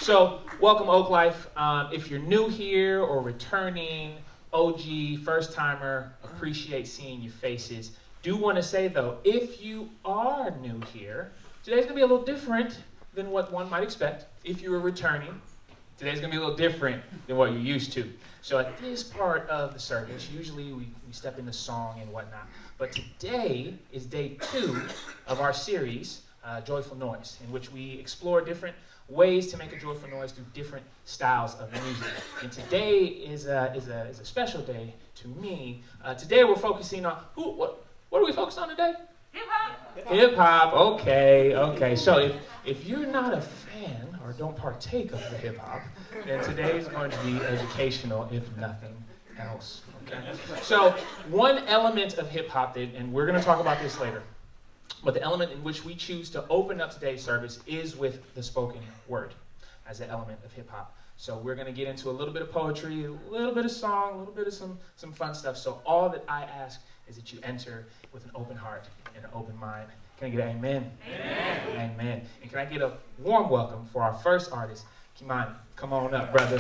So, welcome Oak Life. If you're new here or returning, OG, first timer, appreciate seeing your faces. Do want to say though, if you are new here, today's gonna be a little different than what one might expect. If you were returning, today's gonna be a little different than what you're used to. So at this part of the service, usually we step into song and whatnot. But today is day 2 of our series, Joyful Noise, in which we explore different ways to make a joyful noise through different styles of music. And today is a special day to me. Today we're focusing on, what are we focused on today? Hip-hop. Hip-hop, okay. So if you're not a fan or don't partake of the hip-hop, then today is going to be educational, if nothing else. Okay? So one element of hip-hop, and we're going to talk about this later, but the element in which we choose to open up today's service is with the spoken word as an element of hip-hop. So we're going to get into a little bit of poetry, a little bit of song, a little bit of some fun stuff. So all that I ask is that you enter with an open heart and an open mind. Can I get an amen? Amen. Amen. And can I get a warm welcome for our first artist, Kimani? Come on up, brother.